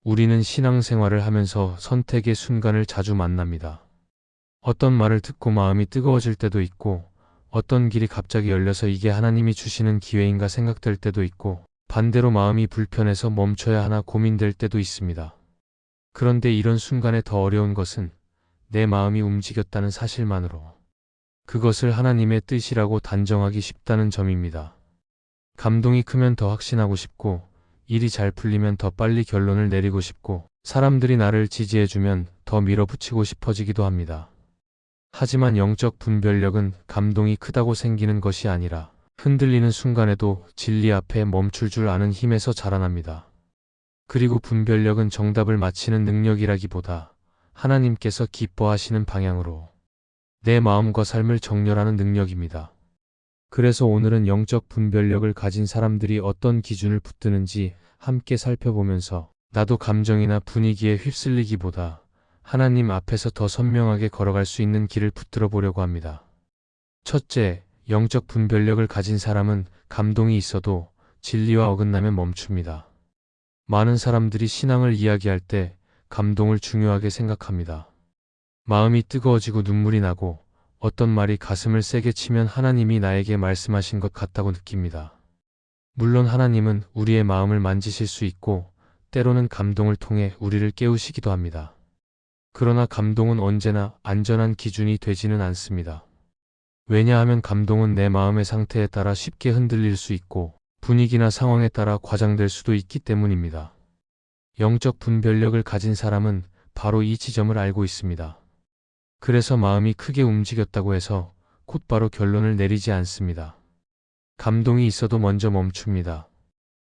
우리는 신앙생활을 하면서 선택의 순간을 자주 만납니다. 어떤 말을 듣고 마음이 뜨거워질 때도 있고, 어떤 길이 갑자기 열려서 이게 하나님이 주시는 기회인가 생각될 때도 있고, 반대로 마음이 불편해서 멈춰야 하나 고민될 때도 있습니다. 그런데 이런 순간에 더 어려운 것은 내 마음이 움직였다는 사실만으로 그것을 하나님의 뜻이라고 단정하기 쉽다는 점입니다. 감동이 크면 더 확신하고 싶고, 일이 잘 풀리면 더 빨리 결론을 내리고 싶고, 사람들이 나를 지지해주면 더 밀어붙이고 싶어지기도 합니다. 하지만 영적 분별력은 감동이 크다고 생기는 것이 아니라 흔들리는 순간에도 진리 앞에 멈출 줄 아는 힘에서 자라납니다. 그리고 분별력은 정답을 맞히는 능력이라기보다 하나님께서 기뻐하시는 방향으로 내 마음과 삶을 정렬하는 능력입니다. 그래서 오늘은 영적 분별력을 가진 사람들이 어떤 기준을 붙드는지 함께 살펴보면서 나도 감정이나 분위기에 휩쓸리기보다 하나님 앞에서 더 선명하게 걸어갈 수 있는 길을 붙들어 보려고 합니다. 첫째, 영적 분별력을 가진 사람은 감동이 있어도 진리와 어긋나면 멈춥니다. 많은 사람들이 신앙을 이야기할 때 감동을 중요하게 생각합니다. 마음이 뜨거워지고 눈물이 나고 어떤 말이 가슴을 세게 치면 하나님이 나에게 말씀하신 것 같다고 느낍니다. 물론 하나님은 우리의 마음을 만지실 수 있고 때로는 감동을 통해 우리를 깨우시기도 합니다. 그러나 감동은 언제나 안전한 기준이 되지는 않습니다. 왜냐하면 감동은 내 마음의 상태에 따라 쉽게 흔들릴 수 있고 분위기나 상황에 따라 과장될 수도 있기 때문입니다. 영적 분별력을 가진 사람은 바로 이 지점을 알고 있습니다. 그래서 마음이 크게 움직였다고 해서 곧바로 결론을 내리지 않습니다. 감동이 있어도 먼저 멈춥니다.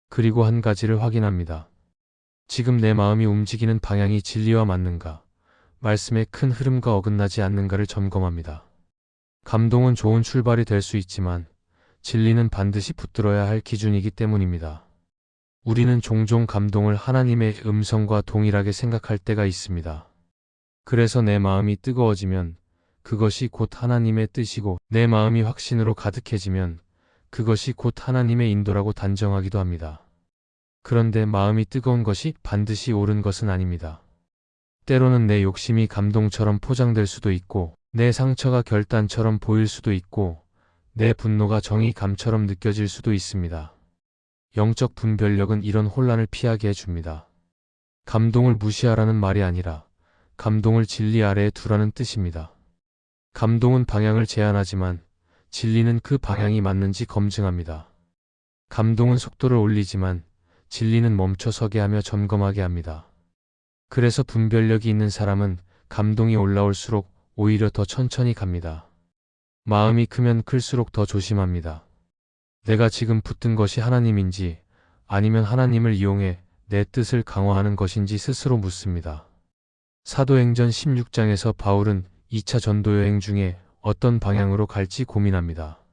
그리고 한 가지를 확인합니다. 지금 내 마음이 움직이는 방향이 진리와 맞는가, 말씀의 큰 흐름과 어긋나지 않는가를 점검합니다. 감동은 좋은 출발이 될 수 있지만 진리는 반드시 붙들어야 할 기준이기 때문입니다. 우리는 종종 감동을 하나님의 음성과 동일하게 생각할 때가 있습니다. 그래서 내 마음이 뜨거워지면 그것이 곧 하나님의 뜻이고 내 마음이 확신으로 가득해지면 그것이 곧 하나님의 인도라고 단정하기도 합니다. 그런데 마음이 뜨거운 것이 반드시 옳은 것은 아닙니다. 때로는 내 욕심이 감동처럼 포장될 수도 있고 내 상처가 결단처럼 보일 수도 있고 내 분노가 정의감처럼 느껴질 수도 있습니다. 영적 분별력은 이런 혼란을 피하게 해줍니다. 감동을 무시하라는 말이 아니라 감동을 진리 아래에 두라는 뜻입니다. 감동은 방향을 제한하지만 진리는 그 방향이 맞는지 검증합니다. 감동은 속도를 올리지만 진리는 멈춰서게 하며 점검하게 합니다. 그래서 분별력이 있는 사람은 감동이 올라올수록 오히려 더 천천히 갑니다. 마음이 크면 클수록 더 조심합니다. 내가 지금 붙든 것이 하나님인지 아니면 하나님을 이용해 내 뜻을 강화하는 것인지 스스로 묻습니다. 사도행전 16장에서 바울은 2차 전도 여행 중에 어떤 방향으로 갈지 고민합니다.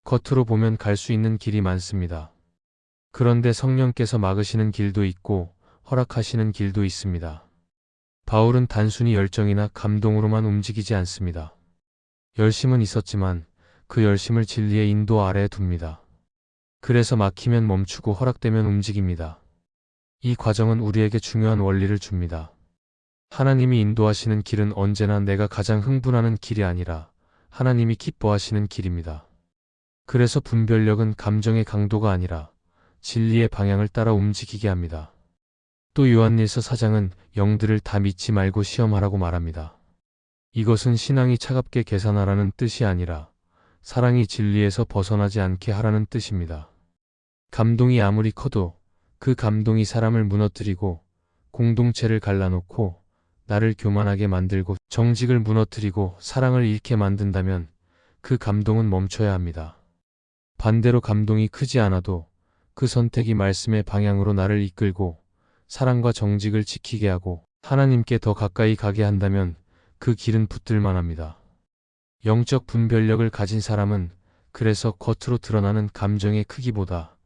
겉으로 보면 갈 수 있는 길이 많습니다. 그런데 성령께서 막으시는 길도 있고 허락하시는 길도 있습니다. 바울은 단순히 열정이나 감동으로만 움직이지 않습니다. 열심은 있었지만 그 열심을 진리의 인도 아래에 둡니다. 그래서 막히면 멈추고 허락되면 움직입니다. 이 과정은 우리에게 중요한 원리를 줍니다. 하나님이 인도하시는 길은 언제나 내가 가장 흥분하는 길이 아니라 하나님이 기뻐하시는 길입니다. 그래서 분별력은 감정의 강도가 아니라 진리의 방향을 따라 움직이게 합니다. 또 요한일서 4장은 영들을 다 믿지 말고 시험하라고 말합니다. 이것은 신앙이 차갑게 계산하라는 뜻이 아니라 사랑이 진리에서 벗어나지 않게 하라는 뜻입니다. 감동이 아무리 커도 그 감동이 사람을 무너뜨리고 공동체를 갈라놓고 나를 교만하게 만들고 정직을 무너뜨리고 사랑을 잃게 만든다면 그 감동은 멈춰야 합니다. 반대로 감동이 크지 않아도 그 선택이 말씀의 방향으로 나를 이끌고 사랑과 정직을 지키게 하고 하나님께 더 가까이 가게 한다면 그 길은 붙들만 합니다. 영적 분별력을 가진 사람은 그래서 겉으로 드러나는 감정의 크기보다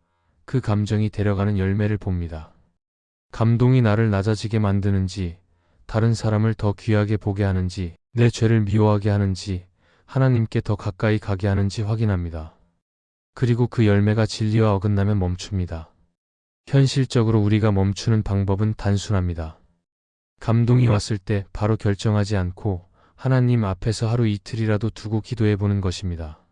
그 감정이 데려가는 열매를 봅니다. 감동이 나를 낮아지게 만드는지, 다른 사람을 더 귀하게 보게 하는지, 내 죄를 미워하게 하는지, 하나님께 더 가까이 가게 하는지 확인합니다. 그리고 그 열매가 진리와 어긋나면 멈춥니다. 현실적으로 우리가 멈추는 방법은 단순합니다. 감동이 왔을 때 바로 결정하지 않고 하나님 앞에서 하루 이틀이라도 두고 기도해 보는 것입니다.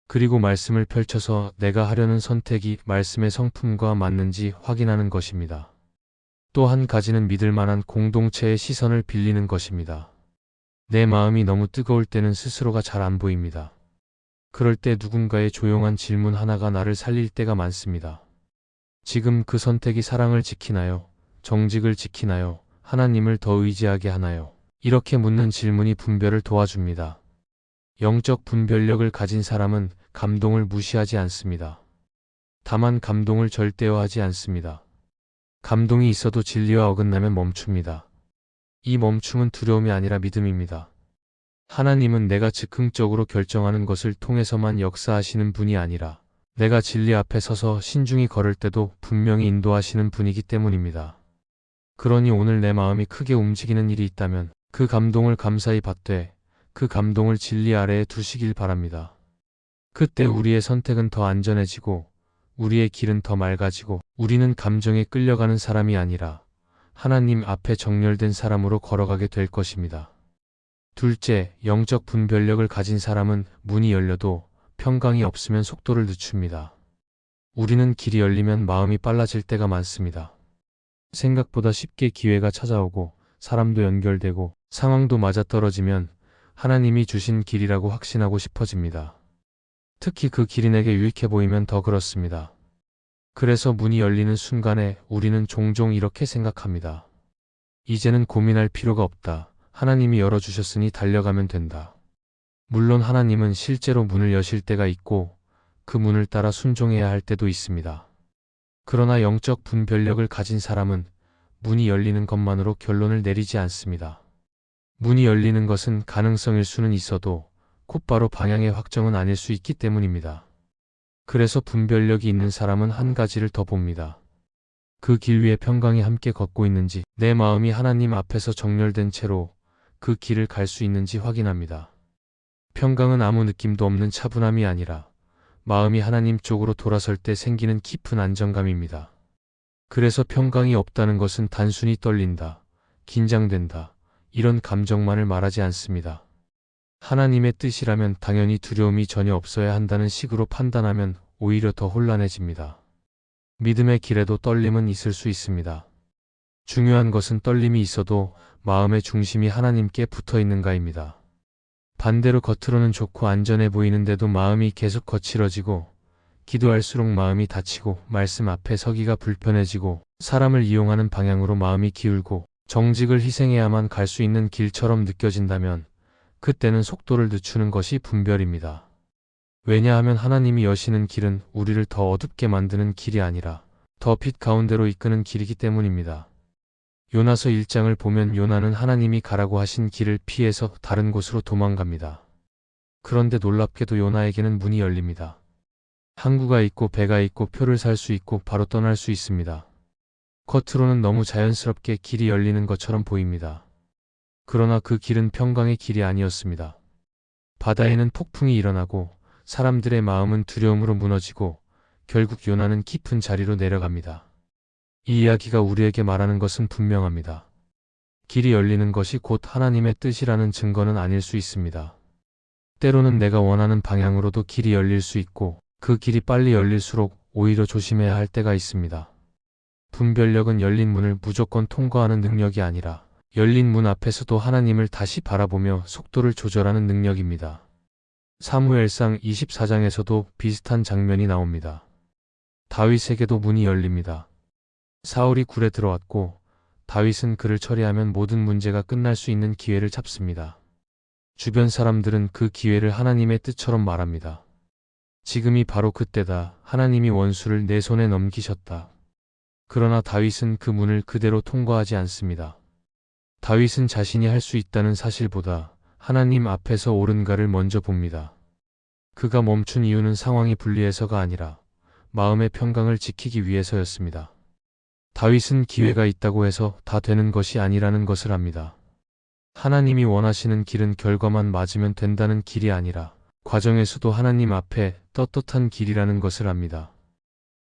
그리고 말씀을 펼쳐서 내가 하려는 선택이 말씀의 성품과 맞는지 확인하는 것입니다. 또 한 가지는 믿을 만한 공동체의 시선을 빌리는 것입니다. 내 마음이 너무 뜨거울 때는 스스로가 잘 안 보입니다. 그럴 때 누군가의 조용한 질문 하나가 나를 살릴 때가 많습니다. 지금 그 선택이 사랑을 지키나요? 정직을 지키나요? 하나님을 더 의지하게 하나요? 이렇게 묻는 질문이 분별을 도와줍니다. 영적 분별력을 가진 사람은 감동을 무시하지 않습니다. 다만 감동을 절대화하지 않습니다. 감동이 있어도 진리와 어긋나면 멈춥니다. 이 멈춤은 두려움이 아니라 믿음입니다. 하나님은 내가 즉흥적으로 결정하는 것을 통해서만 역사하시는 분이 아니라 내가 진리 앞에 서서 신중히 걸을 때도 분명히 인도하시는 분이기 때문입니다. 그러니 오늘 내 마음이 크게 움직이는 일이 있다면 그 감동을 감사히 받되 그 감동을 진리 아래에 두시길 바랍니다. 그때 우리의 선택은 더 안전해지고 우리의 길은 더 맑아지고 우리는 감정에 끌려가는 사람이 아니라 하나님 앞에 정렬된 사람으로 걸어가게 될 것입니다. 둘째, 영적 분별력을 가진 사람은 문이 열려도 평강이 없으면 속도를 늦춥니다. 우리는 길이 열리면 마음이 빨라질 때가 많습니다. 생각보다 쉽게 기회가 찾아오고 사람도 연결되고 상황도 맞아떨어지면 하나님이 주신 길이라고 확신하고 싶어집니다. 특히 그 길이 내게 유익해 보이면 더 그렇습니다. 그래서 문이 열리는 순간에 우리는 종종 이렇게 생각합니다. 이제는 고민할 필요가 없다. 하나님이 열어주셨으니 달려가면 된다. 물론 하나님은 실제로 문을 여실 때가 있고 그 문을 따라 순종해야 할 때도 있습니다. 그러나 영적 분별력을 가진 사람은 문이 열리는 것만으로 결론을 내리지 않습니다. 문이 열리는 것은 가능성일 수는 있어도 곧바로 방향의 확정은 아닐 수 있기 때문입니다. 그래서 분별력이 있는 사람은 한 가지를 더 봅니다. 그 길 위에 평강이 함께 걷고 있는지, 내 마음이 하나님 앞에서 정렬된 채로 그 길을 갈 수 있는지 확인합니다. 평강은 아무 느낌도 없는 차분함이 아니라 마음이 하나님 쪽으로 돌아설 때 생기는 깊은 안정감입니다. 그래서 평강이 없다는 것은 단순히 떨린다, 긴장된다, 이런 감정만을 말하지 않습니다. 하나님의 뜻이라면 당연히 두려움이 전혀 없어야 한다는 식으로 판단하면 오히려 더 혼란해집니다. 믿음의 길에도 떨림은 있을 수 있습니다. 중요한 것은 떨림이 있어도 마음의 중심이 하나님께 붙어 있는가입니다. 반대로 겉으로는 좋고 안전해 보이는데도 마음이 계속 거칠어지고 기도할수록 마음이 다치고 말씀 앞에 서기가 불편해지고 사람을 이용하는 방향으로 마음이 기울고 정직을 희생해야만 갈 수 있는 길처럼 느껴진다면 그때는 속도를 늦추는 것이 분별입니다. 왜냐하면 하나님이 여시는 길은 우리를 더 어둡게 만드는 길이 아니라 더 빛 가운데로 이끄는 길이기 때문입니다. 요나서 1장을 보면 요나는 하나님이 가라고 하신 길을 피해서 다른 곳으로 도망갑니다. 그런데 놀랍게도 요나에게는 문이 열립니다. 항구가 있고 배가 있고 표를 살 수 있고 바로 떠날 수 있습니다. 겉으로는 너무 자연스럽게 길이 열리는 것처럼 보입니다. 그러나 그 길은 평강의 길이 아니었습니다. 바다에는 폭풍이 일어나고 사람들의 마음은 두려움으로 무너지고 결국 요나는 깊은 자리로 내려갑니다. 이 이야기가 우리에게 말하는 것은 분명합니다. 길이 열리는 것이 곧 하나님의 뜻이라는 증거는 아닐 수 있습니다. 때로는 내가 원하는 방향으로도 길이 열릴 수 있고 그 길이 빨리 열릴수록 오히려 조심해야 할 때가 있습니다. 분별력은 열린 문을 무조건 통과하는 능력이 아니라 열린 문 앞에서도 하나님을 다시 바라보며 속도를 조절하는 능력입니다. 사무엘상 24장에서도 비슷한 장면이 나옵니다. 다윗에게도 문이 열립니다. 사울이 굴에 들어왔고 다윗은 그를 처리하면 모든 문제가 끝날 수 있는 기회를 잡습니다. 주변 사람들은 그 기회를 하나님의 뜻처럼 말합니다. 지금이 바로 그때다. 하나님이 원수를 내 손에 넘기셨다. 그러나 다윗은 그 문을 그대로 통과하지 않습니다. 다윗은 자신이 할 수 있다는 사실보다 하나님 앞에서 옳은가를 먼저 봅니다. 그가 멈춘 이유는 상황이 불리해서가 아니라 마음의 평강을 지키기 위해서였습니다. 다윗은 기회가 있다고 해서 다 되는 것이 아니라는 것을 압니다. 하나님이 원하시는 길은 결과만 맞으면 된다는 길이 아니라 과정에서도 하나님 앞에 떳떳한 길이라는 것을 압니다.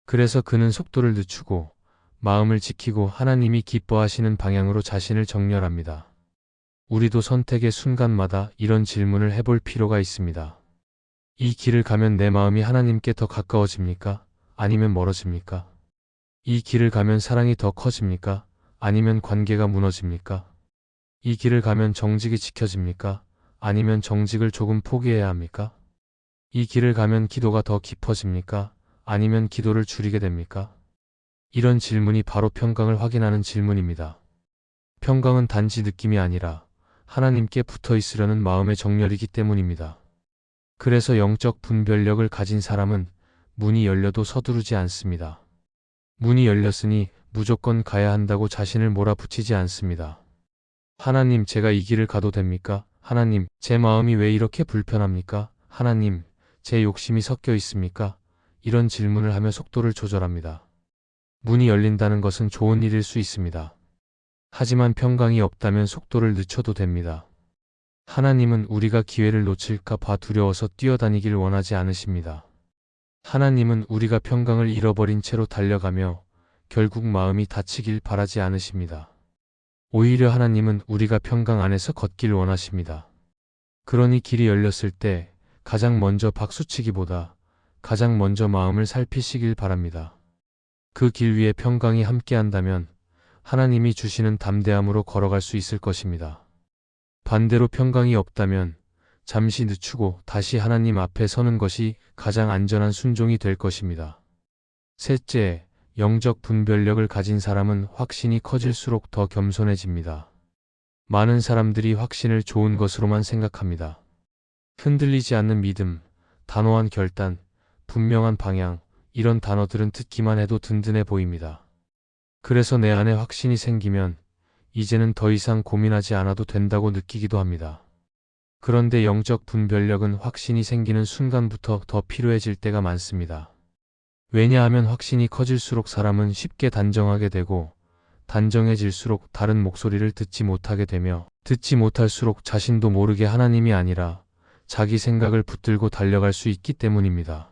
그래서 그는 속도를 늦추고 마음을 지키고 하나님이 기뻐하시는 방향으로 자신을 정렬합니다. 우리도 선택의 순간마다 이런 질문을 해볼 필요가 있습니다. 이 길을 가면 내 마음이 하나님께 더 가까워집니까? 아니면 멀어집니까? 이 길을 가면 사랑이 더 커집니까? 아니면 관계가 무너집니까? 이 길을 가면 정직이 지켜집니까? 아니면 정직을 조금 포기해야 합니까? 이 길을 가면 기도가 더 깊어집니까? 아니면 기도를 줄이게 됩니까? 이런 질문이 바로 평강을 확인하는 질문입니다. 평강은 단지 느낌이 아니라 하나님께 붙어 있으려는 마음의 정렬이기 때문입니다. 그래서 영적 분별력을 가진 사람은 문이 열려도 서두르지 않습니다. 문이 열렸으니 무조건 가야 한다고 자신을 몰아붙이지 않습니다. 하나님, 제가 이 길을 가도 됩니까? 하나님, 제 마음이 왜 이렇게 불편합니까? 하나님, 제 욕심이 섞여 있습니까? 이런 질문을 하며 속도를 조절합니다. 문이 열린다는 것은 좋은 일일 수 있습니다. 하지만 평강이 없다면 속도를 늦춰도 됩니다. 하나님은 우리가 기회를 놓칠까 봐 두려워서 뛰어다니길 원하지 않으십니다. 하나님은 우리가 평강을 잃어버린 채로 달려가며 결국 마음이 다치길 바라지 않으십니다. 오히려 하나님은 우리가 평강 안에서 걷길 원하십니다. 그러니 길이 열렸을 때 가장 먼저 박수치기보다 가장 먼저 마음을 살피시길 바랍니다. 그 길 위에 평강이 함께한다면 하나님이 주시는 담대함으로 걸어갈 수 있을 것입니다. 반대로 평강이 없다면 잠시 늦추고 다시 하나님 앞에 서는 것이 가장 안전한 순종이 될 것입니다. 셋째, 영적 분별력을 가진 사람은 확신이 커질수록 더 겸손해집니다. 많은 사람들이 확신을 좋은 것으로만 생각합니다. 흔들리지 않는 믿음, 단호한 결단, 분명한 방향, 이런 단어들은 듣기만 해도 든든해 보입니다. 그래서 내 안에 확신이 생기면 이제는 더 이상 고민하지 않아도 된다고 느끼기도 합니다. 그런데 영적 분별력은 확신이 생기는 순간부터 더 필요해질 때가 많습니다. 왜냐하면 확신이 커질수록 사람은 쉽게 단정하게 되고 단정해질수록 다른 목소리를 듣지 못하게 되며 듣지 못할수록 자신도 모르게 하나님이 아니라 자기 생각을 붙들고 달려갈 수 있기 때문입니다.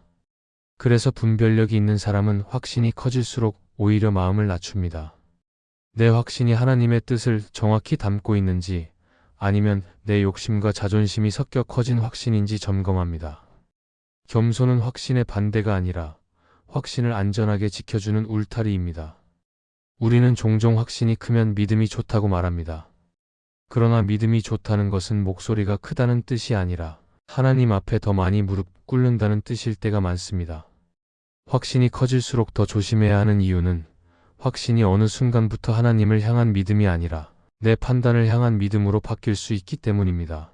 그래서 분별력이 있는 사람은 확신이 커질수록 오히려 마음을 낮춥니다. 내 확신이 하나님의 뜻을 정확히 담고 있는지 아니면 내 욕심과 자존심이 섞여 커진 확신인지 점검합니다. 겸손은 확신의 반대가 아니라 확신을 안전하게 지켜주는 울타리입니다. 우리는 종종 확신이 크면 믿음이 좋다고 말합니다. 그러나 믿음이 좋다는 것은 목소리가 크다는 뜻이 아니라 하나님 앞에 더 많이 무릎 꿇는다는 뜻일 때가 많습니다. 확신이 커질수록 더 조심해야 하는 이유는 확신이 어느 순간부터 하나님을 향한 믿음이 아니라 내 판단을 향한 믿음으로 바뀔 수 있기 때문입니다.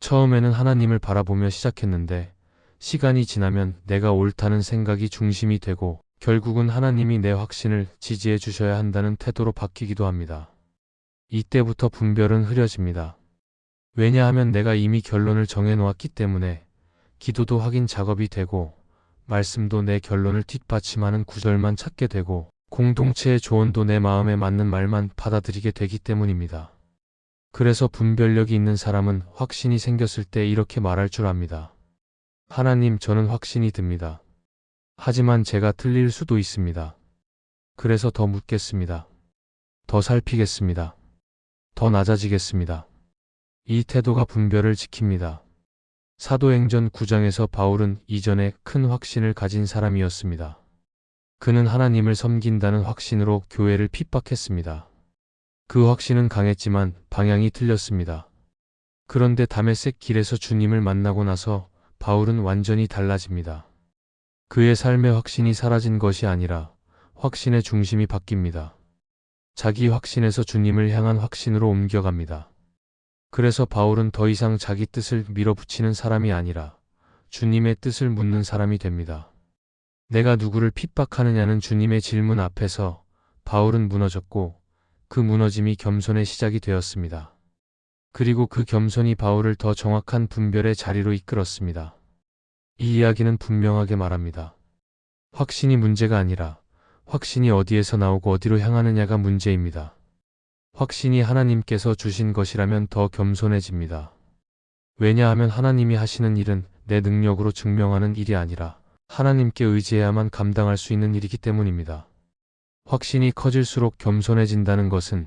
처음에는 하나님을 바라보며 시작했는데 시간이 지나면 내가 옳다는 생각이 중심이 되고 결국은 하나님이 내 확신을 지지해 주셔야 한다는 태도로 바뀌기도 합니다. 이때부터 분별은 흐려집니다. 왜냐하면 내가 이미 결론을 정해놓았기 때문에 기도도 확인 작업이 되고 말씀도 내 결론을 뒷받침하는 구절만 찾게 되고 공동체의 조언도 내 마음에 맞는 말만 받아들이게 되기 때문입니다. 그래서 분별력이 있는 사람은 확신이 생겼을 때 이렇게 말할 줄 압니다. 하나님, 저는 확신이 듭니다. 하지만 제가 틀릴 수도 있습니다. 그래서 더 묻겠습니다. 더 살피겠습니다. 더 낮아지겠습니다. 이 태도가 분별을 지킵니다. 사도행전 9장에서 바울은 이전에 큰 확신을 가진 사람이었습니다. 그는 하나님을 섬긴다는 확신으로 교회를 핍박했습니다. 그 확신은 강했지만 방향이 틀렸습니다. 그런데 다메섹 길에서 주님을 만나고 나서 바울은 완전히 달라집니다. 그의 삶의 확신이 사라진 것이 아니라 확신의 중심이 바뀝니다. 자기 확신에서 주님을 향한 확신으로 옮겨갑니다. 그래서 바울은 더 이상 자기 뜻을 밀어붙이는 사람이 아니라 주님의 뜻을 묻는 사람이 됩니다. 내가 누구를 핍박하느냐는 주님의 질문 앞에서 바울은 무너졌고 그 무너짐이 겸손의 시작이 되었습니다. 그리고 그 겸손이 바울을 더 정확한 분별의 자리로 이끌었습니다. 이 이야기는 분명하게 말합니다. 확신이 문제가 아니라 확신이 어디에서 나오고 어디로 향하느냐가 문제입니다. 확신이 하나님께서 주신 것이라면 더 겸손해집니다. 왜냐하면 하나님이 하시는 일은 내 능력으로 증명하는 일이 아니라 하나님께 의지해야만 감당할 수 있는 일이기 때문입니다. 확신이 커질수록 겸손해진다는 것은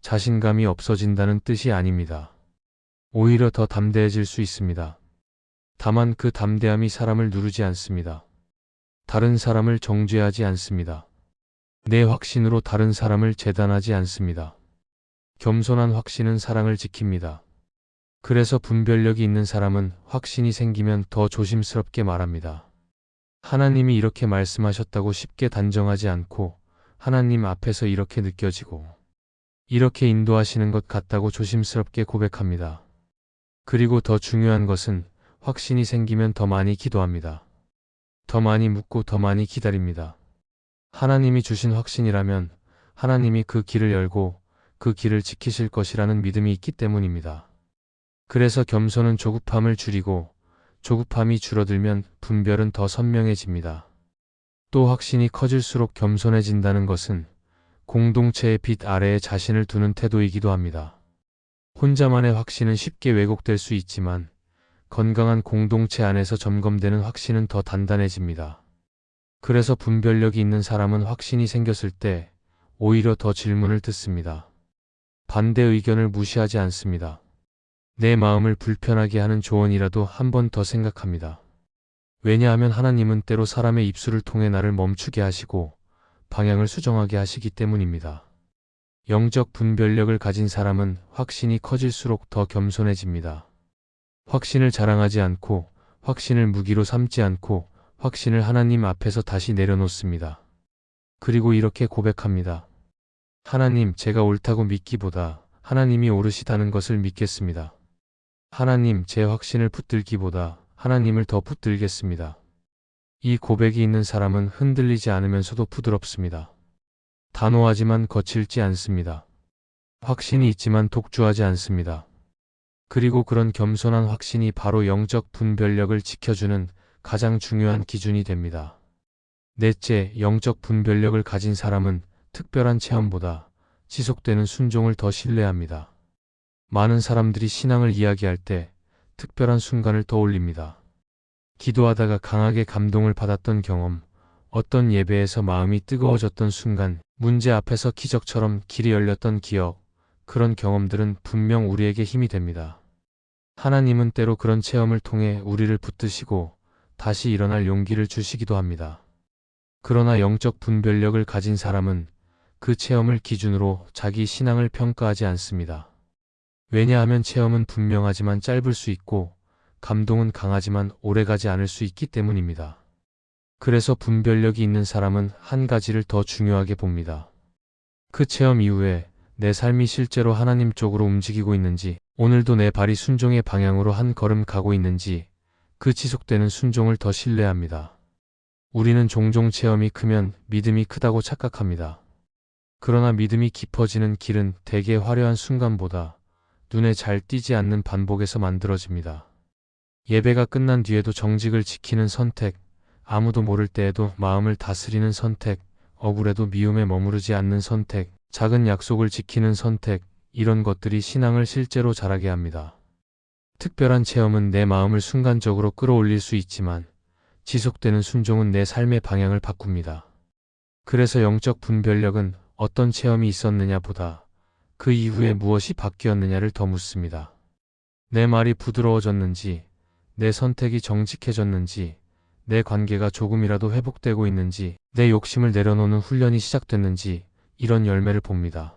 자신감이 없어진다는 뜻이 아닙니다. 오히려 더 담대해질 수 있습니다. 다만 그 담대함이 사람을 누르지 않습니다. 다른 사람을 정죄하지 않습니다. 내 확신으로 다른 사람을 재단하지 않습니다. 겸손한 확신은 사랑을 지킵니다. 그래서 분별력이 있는 사람은 확신이 생기면 더 조심스럽게 말합니다. 하나님이 이렇게 말씀하셨다고 쉽게 단정하지 않고 하나님 앞에서 이렇게 느껴지고 이렇게 인도하시는 것 같다고 조심스럽게 고백합니다. 그리고 더 중요한 것은 확신이 생기면 더 많이 기도합니다. 더 많이 묻고 더 많이 기다립니다. 하나님이 주신 확신이라면 하나님이 그 길을 열고 그 길을 지키실 것이라는 믿음이 있기 때문입니다. 그래서 겸손은 조급함을 줄이고 조급함이 줄어들면 분별은 더 선명해집니다. 또 확신이 커질수록 겸손해진다는 것은 공동체의 빛 아래에 자신을 두는 태도이기도 합니다. 혼자만의 확신은 쉽게 왜곡될 수 있지만 건강한 공동체 안에서 점검되는 확신은 더 단단해집니다. 그래서 분별력이 있는 사람은 확신이 생겼을 때 오히려 더 질문을 듣습니다. 반대 의견을 무시하지 않습니다. 내 마음을 불편하게 하는 조언이라도 한 번 더 생각합니다. 왜냐하면 하나님은 때로 사람의 입술을 통해 나를 멈추게 하시고 방향을 수정하게 하시기 때문입니다. 영적 분별력을 가진 사람은 확신이 커질수록 더 겸손해집니다. 확신을 자랑하지 않고 확신을 무기로 삼지 않고 확신을 하나님 앞에서 다시 내려놓습니다. 그리고 이렇게 고백합니다. 하나님, 제가 옳다고 믿기보다 하나님이 옳으시다는 것을 믿겠습니다. 하나님, 제 확신을 붙들기보다 하나님을 더 붙들겠습니다. 이 고백이 있는 사람은 흔들리지 않으면서도 부드럽습니다. 단호하지만 거칠지 않습니다. 확신이 있지만 독주하지 않습니다. 그리고 그런 겸손한 확신이 바로 영적 분별력을 지켜주는 가장 중요한 기준이 됩니다. 넷째, 영적 분별력을 가진 사람은 특별한 체험보다 지속되는 순종을 더 신뢰합니다. 많은 사람들이 신앙을 이야기할 때 특별한 순간을 떠올립니다. 기도하다가 강하게 감동을 받았던 경험, 어떤 예배에서 마음이 뜨거워졌던 순간, 문제 앞에서 기적처럼 길이 열렸던 기억, 그런 경험들은 분명 우리에게 힘이 됩니다. 하나님은 때로 그런 체험을 통해 우리를 붙드시고 다시 일어날 용기를 주시기도 합니다. 그러나 영적 분별력을 가진 사람은 그 체험을 기준으로 자기 신앙을 평가하지 않습니다. 왜냐하면 체험은 분명하지만 짧을 수 있고 감동은 강하지만 오래가지 않을 수 있기 때문입니다. 그래서 분별력이 있는 사람은 한 가지를 더 중요하게 봅니다. 그 체험 이후에 내 삶이 실제로 하나님 쪽으로 움직이고 있는지, 오늘도 내 발이 순종의 방향으로 한 걸음 가고 있는지, 그 지속되는 순종을 더 신뢰합니다. 우리는 종종 체험이 크면 믿음이 크다고 착각합니다. 그러나 믿음이 깊어지는 길은 대개 화려한 순간보다 눈에 잘 띄지 않는 반복에서 만들어집니다. 예배가 끝난 뒤에도 정직을 지키는 선택, 아무도 모를 때에도 마음을 다스리는 선택, 억울해도 미움에 머무르지 않는 선택, 작은 약속을 지키는 선택, 이런 것들이 신앙을 실제로 자라게 합니다. 특별한 체험은 내 마음을 순간적으로 끌어올릴 수 있지만 지속되는 순종은 내 삶의 방향을 바꿉니다. 그래서 영적 분별력은 어떤 체험이 있었느냐보다 그 이후에 무엇이 바뀌었느냐를 더 묻습니다. 내 말이 부드러워졌는지, 내 선택이 정직해졌는지, 내 관계가 조금이라도 회복되고 있는지, 내 욕심을 내려놓는 훈련이 시작됐는지, 이런 열매를 봅니다.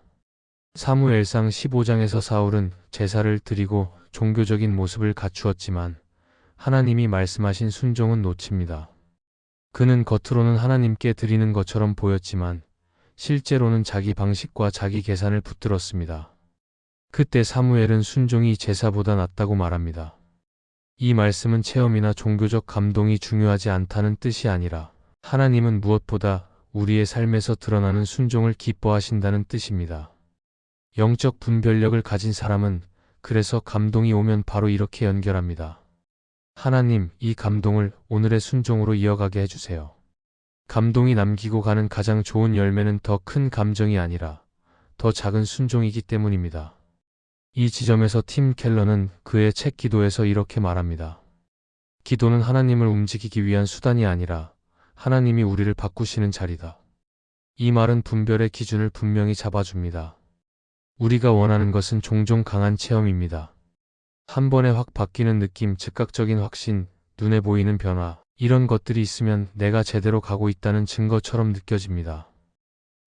사무엘상 15장에서 사울은 제사를 드리고 종교적인 모습을 갖추었지만 하나님이 말씀하신 순종은 놓칩니다. 그는 겉으로는 하나님께 드리는 것처럼 보였지만 실제로는 자기 방식과 자기 계산을 붙들었습니다. 그때 사무엘은 순종이 제사보다 낫다고 말합니다. 이 말씀은 체험이나 종교적 감동이 중요하지 않다는 뜻이 아니라 하나님은 무엇보다 우리의 삶에서 드러나는 순종을 기뻐하신다는 뜻입니다. 영적 분별력을 가진 사람은 그래서 감동이 오면 바로 이렇게 연결합니다. 하나님, 이 감동을 오늘의 순종으로 이어가게 해주세요. 감동이 남기고 가는 가장 좋은 열매는 더 큰 감정이 아니라 더 작은 순종이기 때문입니다. 이 지점에서 팀 켈러는 그의 책 기도에서 이렇게 말합니다. 기도는 하나님을 움직이기 위한 수단이 아니라 하나님이 우리를 바꾸시는 자리다. 이 말은 분별의 기준을 분명히 잡아줍니다. 우리가 원하는 것은 종종 강한 체험입니다. 한 번에 확 바뀌는 느낌, 즉각적인 확신, 눈에 보이는 변화, 이런 것들이 있으면 내가 제대로 가고 있다는 증거처럼 느껴집니다.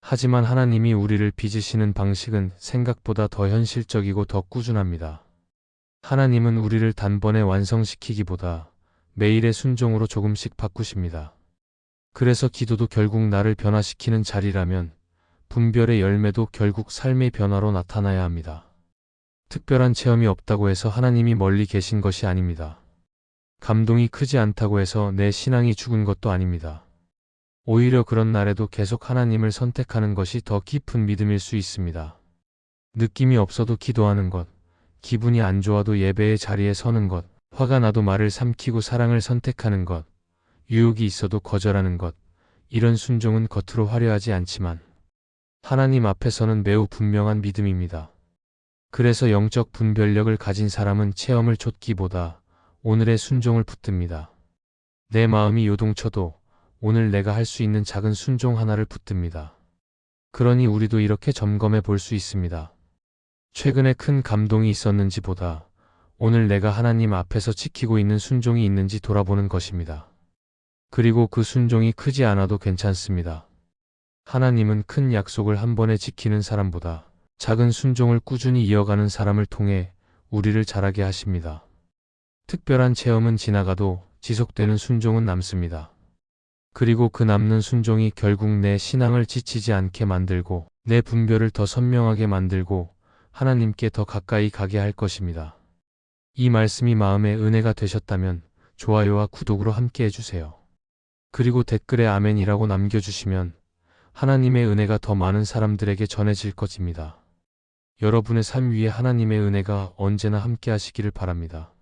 하지만 하나님이 우리를 빚으시는 방식은 생각보다 더 현실적이고 더 꾸준합니다. 하나님은 우리를 단번에 완성시키기보다 매일의 순종으로 조금씩 바꾸십니다. 그래서 기도도 결국 나를 변화시키는 자리라면 분별의 열매도 결국 삶의 변화로 나타나야 합니다. 특별한 체험이 없다고 해서 하나님이 멀리 계신 것이 아닙니다. 감동이 크지 않다고 해서 내 신앙이 죽은 것도 아닙니다. 오히려 그런 날에도 계속 하나님을 선택하는 것이 더 깊은 믿음일 수 있습니다. 느낌이 없어도 기도하는 것, 기분이 안 좋아도 예배의 자리에 서는 것, 화가 나도 말을 삼키고 사랑을 선택하는 것, 유혹이 있어도 거절하는 것, 이런 순종은 겉으로 화려하지 않지만 하나님 앞에서는 매우 분명한 믿음입니다. 그래서 영적 분별력을 가진 사람은 체험을 좇기보다 오늘의 순종을 붙듭니다. 내 마음이 요동쳐도 오늘 내가 할 수 있는 작은 순종 하나를 붙듭니다. 그러니 우리도 이렇게 점검해 볼 수 있습니다. 최근에 큰 감동이 있었는지 보다 오늘 내가 하나님 앞에서 지키고 있는 순종이 있는지 돌아보는 것입니다. 그리고 그 순종이 크지 않아도 괜찮습니다. 하나님은 큰 약속을 한 번에 지키는 사람보다 작은 순종을 꾸준히 이어가는 사람을 통해 우리를 자라게 하십니다. 특별한 체험은 지나가도 지속되는 순종은 남습니다. 그리고 그 남는 순종이 결국 내 신앙을 지치지 않게 만들고 내 분별을 더 선명하게 만들고 하나님께 더 가까이 가게 할 것입니다. 이 말씀이 마음에 은혜가 되셨다면 좋아요와 구독으로 함께 해주세요. 그리고 댓글에 아멘이라고 남겨주시면 하나님의 은혜가 더 많은 사람들에게 전해질 것입니다. 여러분의 삶 위에 하나님의 은혜가 언제나 함께 하시기를 바랍니다.